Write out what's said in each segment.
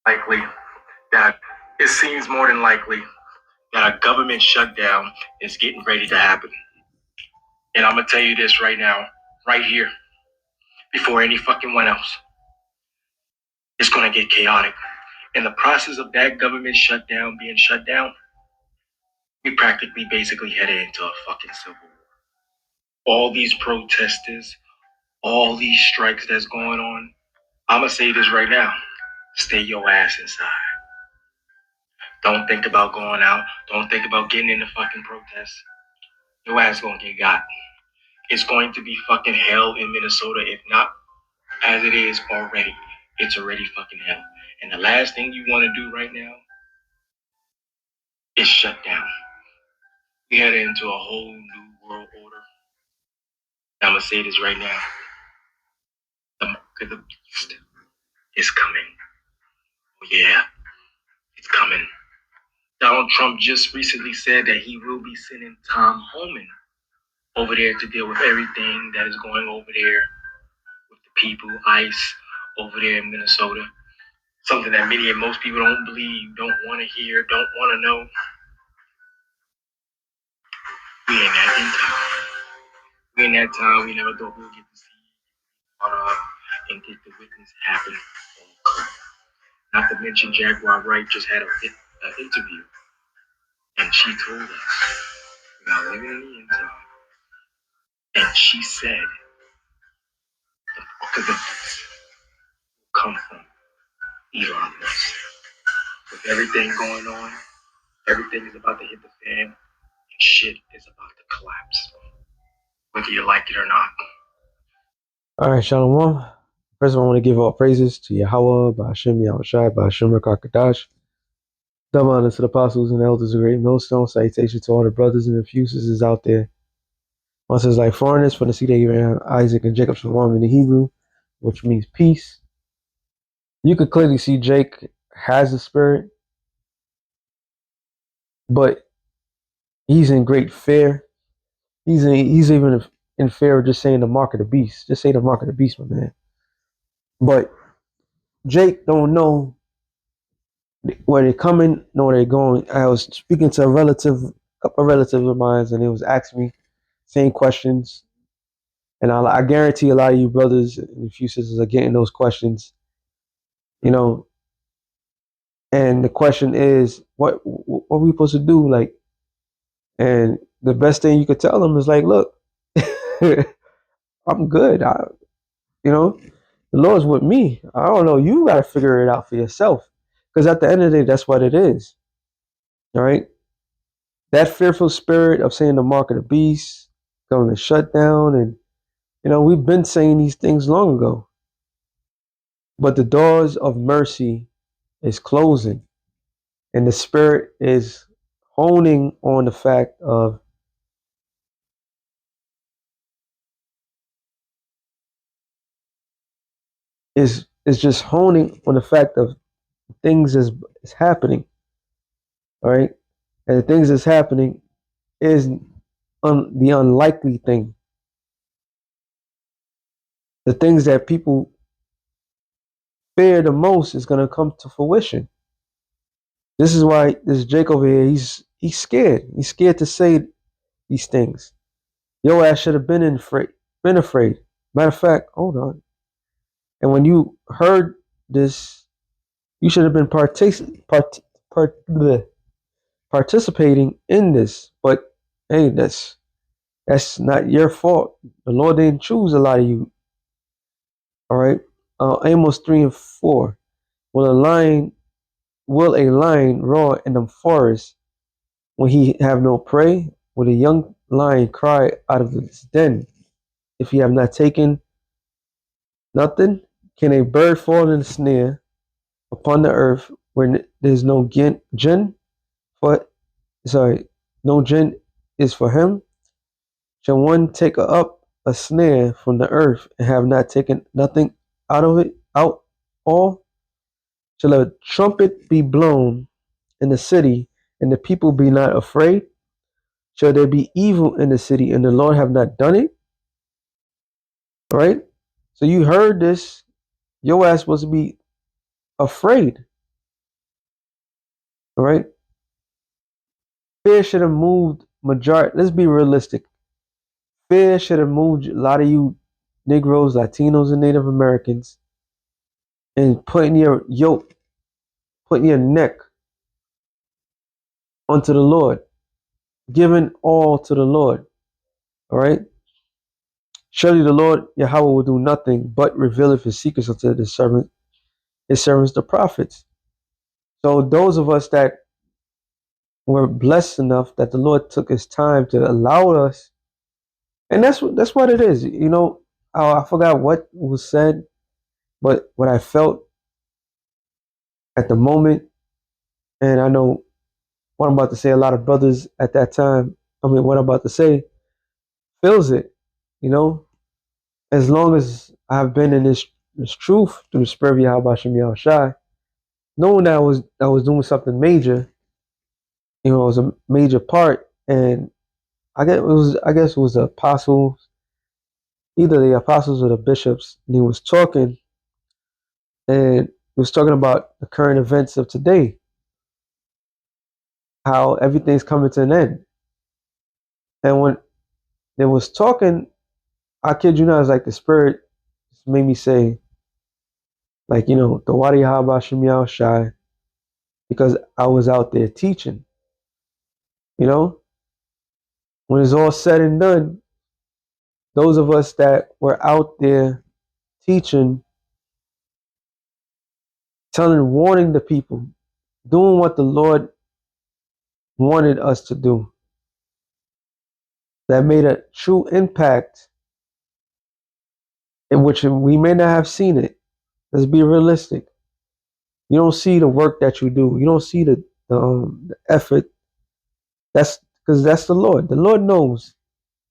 likely that it seems more than likely that a government shutdown is getting ready to happen. And I'm gonna tell you this right now, right here, before any fucking one else. It's gonna get chaotic. In the process of that government shutdown being shut down, we practically basically headed into a fucking civil war. All these protesters, all these strikes that's going on, I'm gonna say this right now. Stay your ass inside. Don't think about going out. Don't think about getting in the fucking protests. Your ass gonna get got. It's going to be fucking hell in Minnesota, if not as it is already. It's already fucking hell. And the last thing you want to do right now is shut down. We head into a whole new world order. I'm gonna say this right now. The mark of the beast is coming. Oh yeah, it's coming. Donald Trump just recently said that he will be sending Tom Homan over there to deal with everything that is going over there with the people, ICE over there in Minnesota. Something that many and most people don't believe, don't want to hear, don't want to know. We in that time. We in that time we never thought we would get to see part of and get to witness happen. Not to mention Jaguar Wright just had an interview, and she told us we are living in the end time. And she said the book of the beast will come from Elon Musk. With everything going on, everything is about to hit the fan, and shit is about to collapse, whether you like it or not. All right, Shalom. First of all, I want to give all praises to Yahweh, Ba'ashem Yahushai, Ba'ashem Rakakadash. Double honor to the apostles and elders of Great Millstone. Salutation to all the brothers and the fuses out there. One says like foreigners from the seed of Abraham, Isaac, and Jacob Shalom in the Hebrew, which means peace. You could clearly see Jake has the spirit, but he's in great fear. He's even in fear of just saying the mark of the beast. Just say the mark of the beast, my man. But Jake don't know where they're coming, know where they're going. I was speaking to a couple of relatives of mine, and they was asking me same questions. And I guarantee a lot of you brothers and a few sisters are getting those questions, you know. And the question is, what are we supposed to do? Like, and the best thing you could tell them is like, look, I'm good. The Lord's with me. I don't know. You got to figure it out for yourself, because at the end of the day, that's what it is. All right. That fearful spirit of saying the mark of the beast, government shutdown, and we've been saying these things long ago. But the doors of mercy is closing, and the spirit is honing on the fact of is just honing on the fact of things is happening. All right, and the things that's happening is the unlikely thing. The things that people fear the most is going to come to fruition. This is why this Jake over here, he's scared. He's scared to say these things. Your ass should have been afraid. Matter of fact, hold on. And when you heard this, you should have been participating in this. But hey, that's not your fault. The Lord didn't choose a lot of you. All right. Amos 3:4. Will a lion roar in the forest when he have no prey? Will a young lion cry out of his den if he have not taken nothing? Can a bird fall in a snare upon the earth where there's no gin? No gin is for him. Shall one take up a snare from the earth and have not taken nothing out of it? Out all? Shall a trumpet be blown in the city, and the people be not afraid? Shall there be evil in the city, and the Lord have not done it? All right? So you heard this. Your ass was to be afraid. All right. Fear should have moved majority. Let's be realistic. Fear should have moved a lot of you Negroes, Latinos, and Native Americans and putting your yoke, putting your neck unto the Lord, giving all to the Lord. All right. Surely the Lord Yahweh will do nothing but revealeth his secrets unto his servants, the prophets. So those of us that were blessed enough that the Lord took his time to allow us, and that's what it is. You know, I forgot what was said, but what I felt at the moment, and I know what I'm about to say, a lot of brothers at that time, what I'm about to say, feels it, you know, as long as I've been in this truth through the spirit of Yahweh Shem Yahushai, knowing that I was doing something major, you know, it was a major part, and I guess it was the apostles, either the apostles or the bishops, and he was talking, and he was talking about the current events of today, how everything's coming to an end. And when they was talking, I kid you not, it's like the spirit just made me say, like, you know, the Wadi Haba Shem Yahushai, because I was out there teaching, you know, when it's all said and done, those of us that were out there teaching, telling, warning the people, doing what the Lord wanted us to do, that made a true impact, in which we may not have seen it. Let's be realistic. You don't see the work that you do. You don't see the effort. That's because that's the Lord. The Lord knows.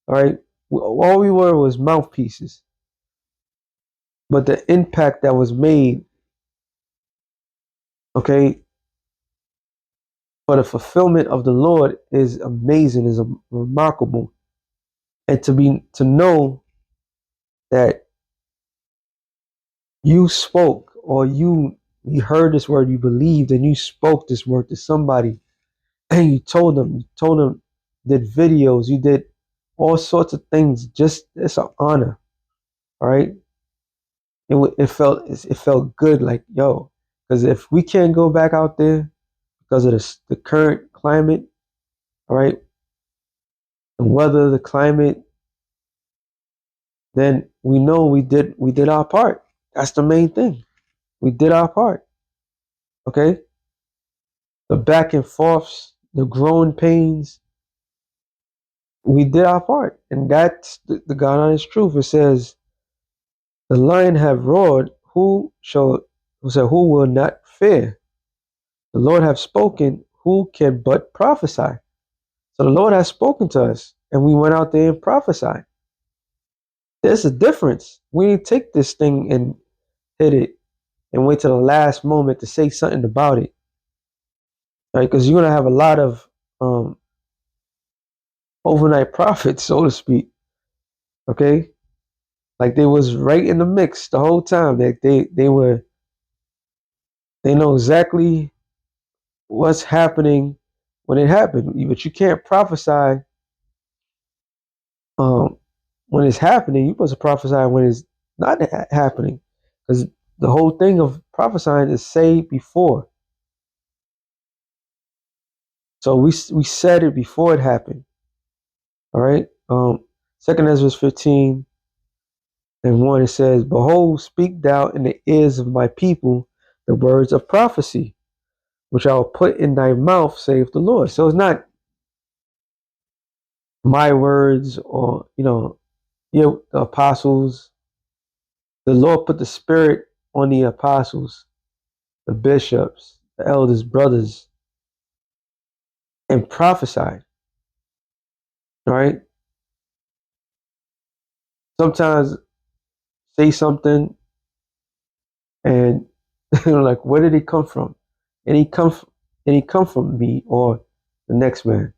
All right. All we were was mouthpieces, but the impact that was made, okay, for the fulfillment of the Lord is amazing, is remarkable, and to know that you spoke or you heard this word, you believed, and you spoke this word to somebody, and you told them, did videos, you did all sorts of things. Just it's an honor, all right. It felt good, like yo, because if we can't go back out there because of the current climate, all right, the weather, the climate, then we know we did our part. That's the main thing. We did our part. Okay. The back and forths, the growing pains, we did our part, and that's the God honest truth. It says, "The lion have roared; who will not fear? The Lord have spoken; who can but prophesy?" So the Lord has spoken to us, and we went out there and prophesied. There's a difference. We didn't take this thing and hit it and wait till the last moment to say something about it, right? Because you're gonna have a lot of um, overnight prophets, so to speak. Okay, like they was right in the mix the whole time. They know exactly what's happening when it happened. But you can't prophesy um, when it's happening. You're supposed to prophesy when it's not happening, because the whole thing of prophesying is say before. So we said it before it happened. All right. Second Ezra 15:1, it says, "Behold, speak thou in the ears of my people the words of prophecy, which I will put in thy mouth, saith the Lord." So it's not my words or, the apostles. The Lord put the spirit on the apostles, the bishops, the elders, brothers, and prophesied. All right. Sometimes say something and like, where did it come from? And he come from me or the next man.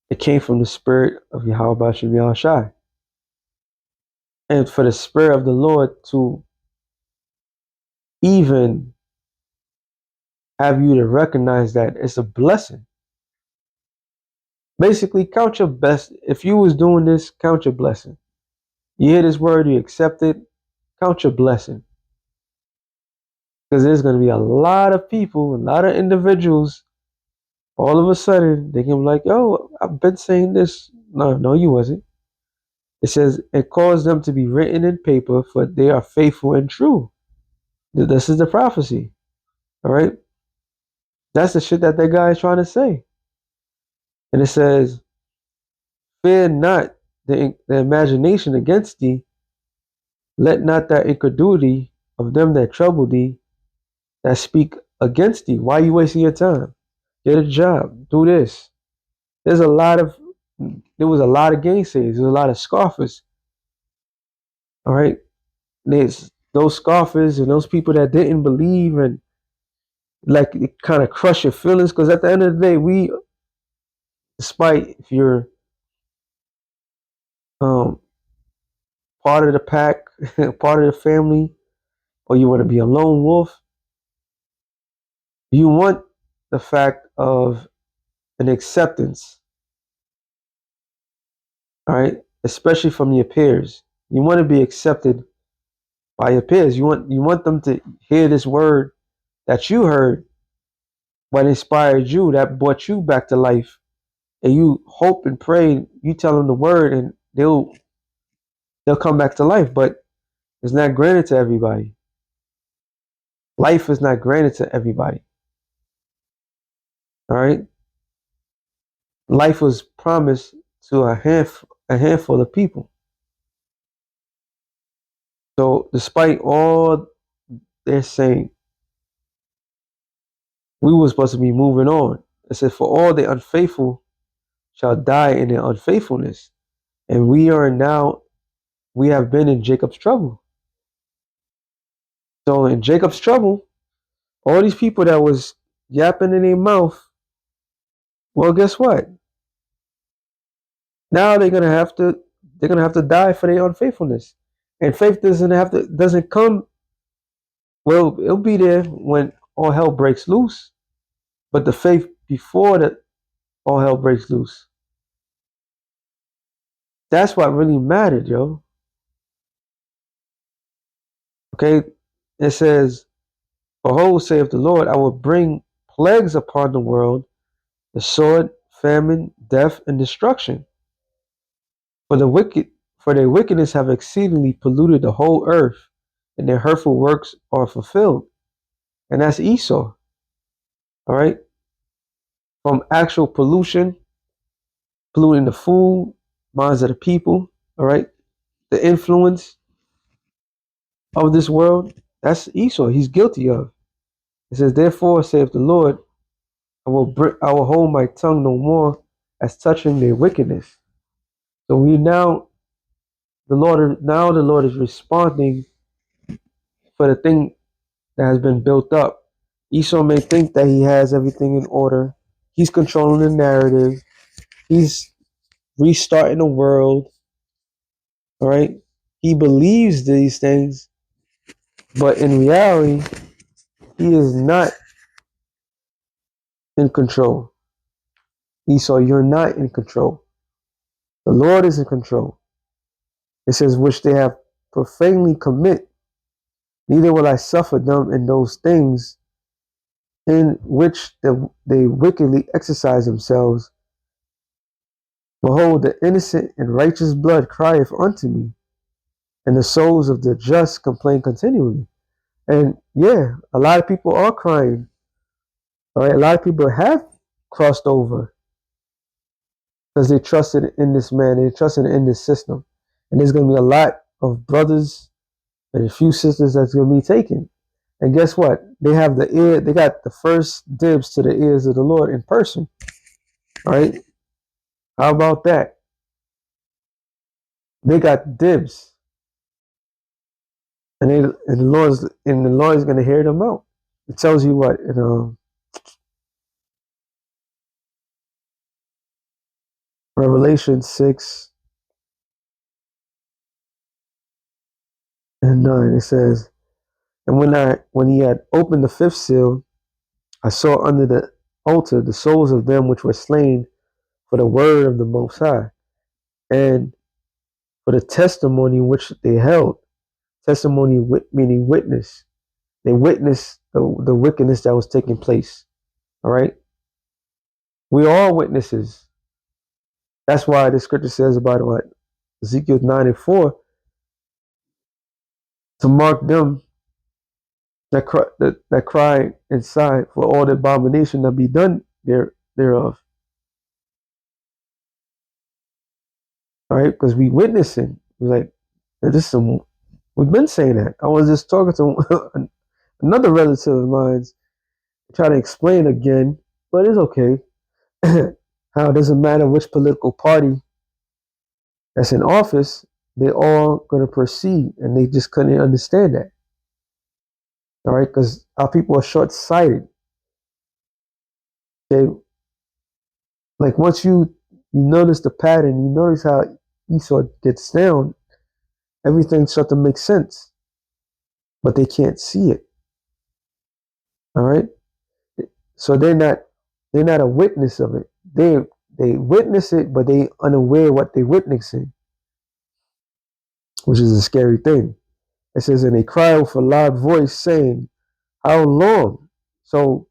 It came from the spirit of Yahweh Bashem Yahushai. And for the spirit of the Lord to even have you to recognize that it's a blessing. Basically, count your best. If you was doing this, count your blessing. You hear this word, you accept it, count your blessing. Because there's going to be a lot of people, a lot of individuals, all of a sudden, they can be like, oh, I've been saying this. No, you wasn't. It says, it caused them to be written in paper, for they are faithful and true. This is the prophecy. All right. That's the shit that guy is trying to say. And it says, fear not the imagination against thee. Let not that incredulity of them that trouble thee, that speak against thee. Why are you wasting your time? Get a job. Do this. There's a lot of there was a lot of gainsayers. There's a lot of scoffers. All right. There's those scoffers and those people that didn't believe, and like it kind of crush your feelings, because at the end of the day, we, despite if you're um part of the pack, part of the family, or you want to be a lone wolf, you want the fact of an acceptance, all right, especially from your peers. You want to be accepted by your peers. You want them to hear this word that you heard, what inspired you, that brought you back to life, and you hope and pray. You tell them the word, and they'll come back to life. But it's not granted to everybody. Life is not granted to everybody. All right. Life was promised to a handful of people. So despite all they're saying, we were supposed to be moving on. It said, for all the unfaithful shall die in their unfaithfulness. And we have been in Jacob's trouble. So in Jacob's trouble, all these people that was yapping in their mouth, well, guess what? Now they're gonna have to die for their unfaithfulness. And faith doesn't come. Well, it'll be there when all hell breaks loose. But the faith before that all hell breaks loose, that's what really mattered, yo. Okay? It says, behold, saith the Lord, I will bring plagues upon the world, the sword, famine, death, and destruction. For the wicked, for their wickedness have exceedingly polluted the whole earth, and their hurtful works are fulfilled. And that's Esau. All right? From actual pollution, polluting the food, minds of the people, all right? The influence of this world, that's Esau. He's guilty of. It says, therefore, saith the Lord, I will hold my tongue no more as touching their wickedness. So the Lord is responding for the thing that has been built up. Esau may think that he has everything in order. He's controlling the narrative. He's restarting the world. All right. He believes these things, but in reality, he is not in control. Esau, you're not in control. The Lord is in control. It says, which they have profanely commit, neither will I suffer them in those things in which they wickedly exercise themselves. Behold, the innocent and righteous blood crieth unto me, and the souls of the just complain continually. And yeah, a lot of people are crying. All right, a lot of people have crossed over because they trusted in this man, they trusted in this system. And there's going to be a lot of brothers and a few sisters that's going to be taken. And guess what? They got the first dibs to the ears of the Lord in person. All right. How about that? They got dibs. And the Lord is going to hear them out. It tells you what, Revelation 6:9, it says, and when he had opened the fifth seal, I saw under the altar the souls of them which were slain for the word of the Most High, and for the testimony which they held. Testimony meaning witness. They witnessed the wickedness that was taking place. All right. We are all witnesses. That's why the scripture says about what Ezekiel 9:4 to mark them that cry inside for all the abomination that be done thereof. All right, because we witnessing. We're like, this is some. We've been saying that. I was just talking to another relative of mine, trying to explain again, but it's okay. How it doesn't matter which political party that's in office, they all going to proceed, and they just couldn't understand that. All right, because our people are short-sighted. They like once you notice the pattern, you notice how Esau gets down, everything starts to make sense, but they can't see it. All right, so they're not a witness of it. They witness it, but they unaware what they're witnessing, which is a scary thing. It says, and they cry with a loud voice, saying, "How long?" So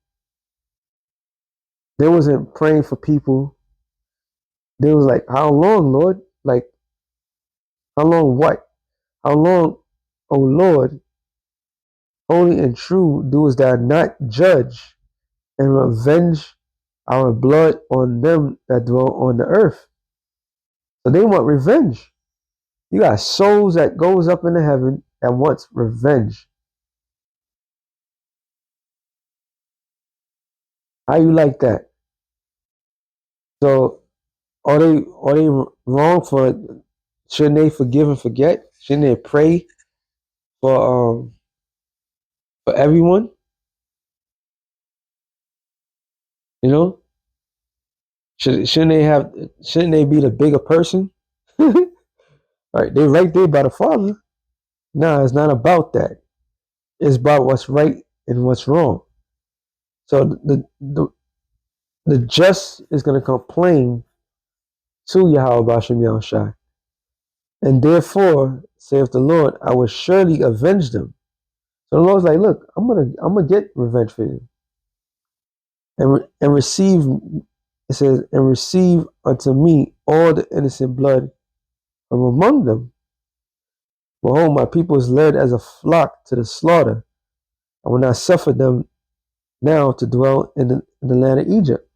they wasn't praying for people. They was like, "How long, Lord? Like, how long? What? How long, O Lord? Holy and true, doest thou not judge and revenge our blood on them that dwell on the earth?" So they want revenge. You got souls that goes up into heaven that wants revenge. How you like that? So are they wrong for? Shouldn't they forgive and forget? Shouldn't they pray for everyone? You know, shouldn't they have? Shouldn't they be the bigger person? Right, they right there by the Father. Nah, it's not about that. It's about what's right and what's wrong. So the just is going to complain to Yahweh Bashem Yahushai. And therefore, saith the Lord, I will surely avenge them. So the Lord's like, look, I'm gonna get revenge for you. And receive, it says, and receive unto me all the innocent blood from among them. Behold, my people is led as a flock to the slaughter. I will not suffer them now to dwell in the land of Egypt.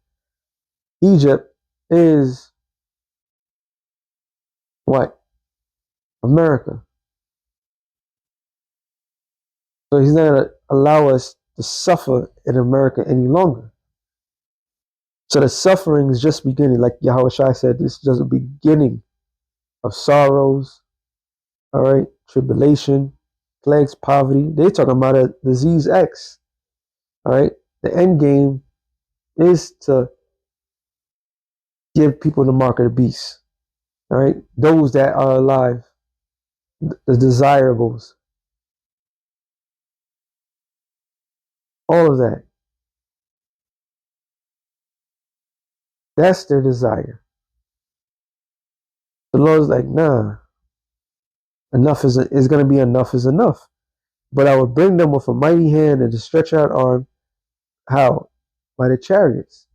Egypt is what? America. So he's not going to allow us to suffer in America any longer. So the suffering is just beginning. Like Yahweh Shai said, this is just a beginning of sorrows, all right, tribulation, plagues, poverty. They're talking about a disease X, all right. The end game is to give people the mark of the beast, all right. Those that are alive, the desirables, all of that. That's their desire. The Lord's like, nah, enough is going to be enough is enough. But I will bring them with a mighty hand and a stretch out arm. How? By the chariots.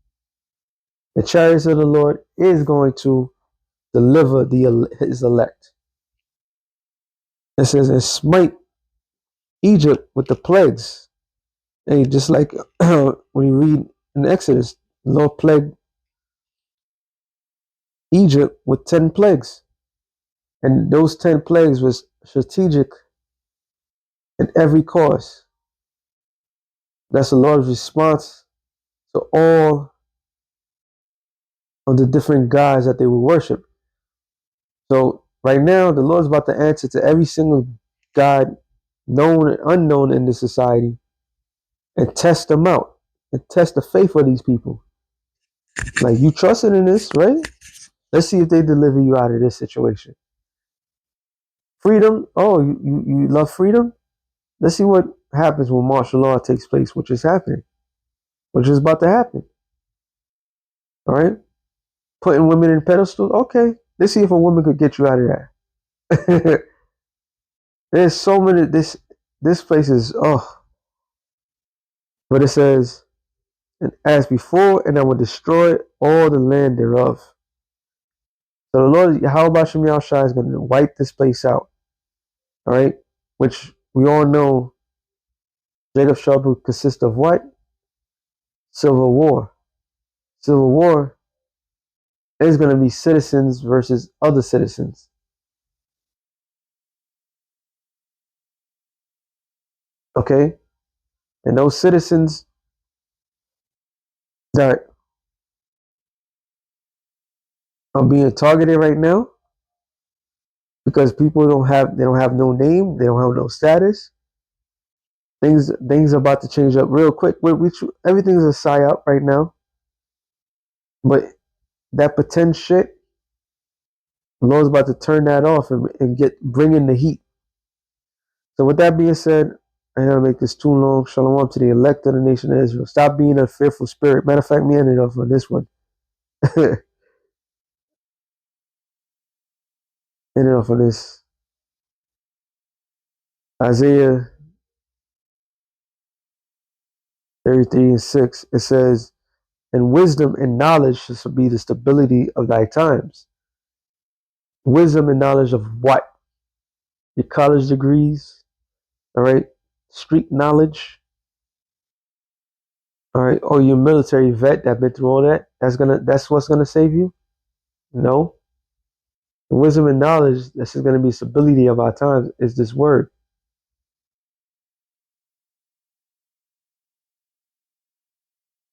The chariots of the Lord is going to deliver his elect. It says, and smite Egypt with the plagues. And just like when you read in Exodus, the Lord plagued Egypt with 10 plagues. And those 10 plagues was strategic in every cause. That's the Lord's response to all of the different gods that they would worship. So right now, the Lord's about to answer to every single God, known and unknown in this society, and test them out and test the faith of these people. Like, you trusted in this, right? Let's see if they deliver you out of this situation. Freedom. Oh, you love freedom? Let's see what happens when martial law takes place, which is happening. which is about to happen. All right, putting women in pedestals. Okay, let's see if a woman could get you out of that. There's so many. This place is but it says, and as before, and I will destroy all the land thereof. So the Lord, Yahweh Shem Yahushua, is going to wipe this place out. All right, which we all know Jacob's trouble consists of what? Civil war. Civil war is going to be citizens versus other citizens. Okay, and those citizens that are being targeted right now because people don't have no name, they don't have no status. Things are about to change up real quick. Everything's a psyop right now, but that pretend shit, the Lord's about to turn that off and bring in the heat. So with that being said, I ain't gonna make this too long. Shalom to the elect of the nation of Israel. Stop being a fearful spirit. Matter of fact, me ended off on this one. Ended off on this. Isaiah 33:6. It says, and wisdom and knowledge shall be the stability of thy times. Wisdom and knowledge of what? Your college degrees, all right? Street knowledge, all right? Or your military vet that been through all that. That's what's gonna save you? No. The wisdom and knowledge that's gonna be stability of our times is this word.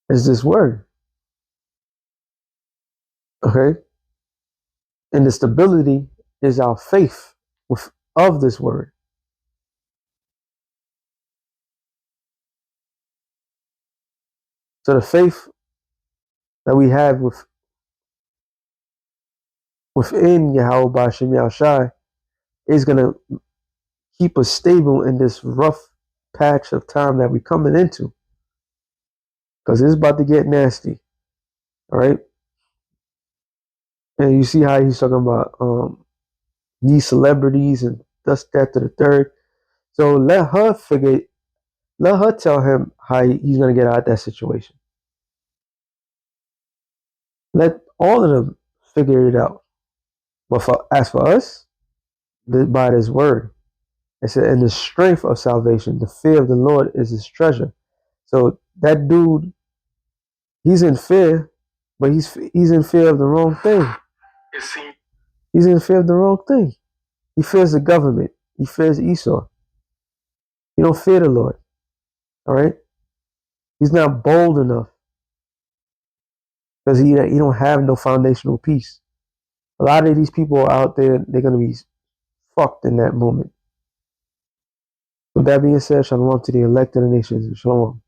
Is this word. Okay? And the stability is our faith of this word. So the faith that we have within Yahweh Ba'ashem Yahushai is going to keep us stable in this rough patch of time that we're coming into. Because it's about to get nasty. All right? And you see how he's talking about these celebrities and thus that to the third. So let her tell him how he's going to get out of that situation. Let all of them figure it out. But as for us, by this word, it said, "In the strength of salvation, the fear of the Lord is his treasure." So that dude, he's in fear, but he's in fear of the wrong thing. He's in fear of the wrong thing. He fears the government. He fears Esau. He don't fear the Lord. All right. He's not bold enough because he don't have no foundational peace. A lot of these people out there, they're gonna be fucked in that moment. With that being said, shalom to the elect of the nations. Shalom.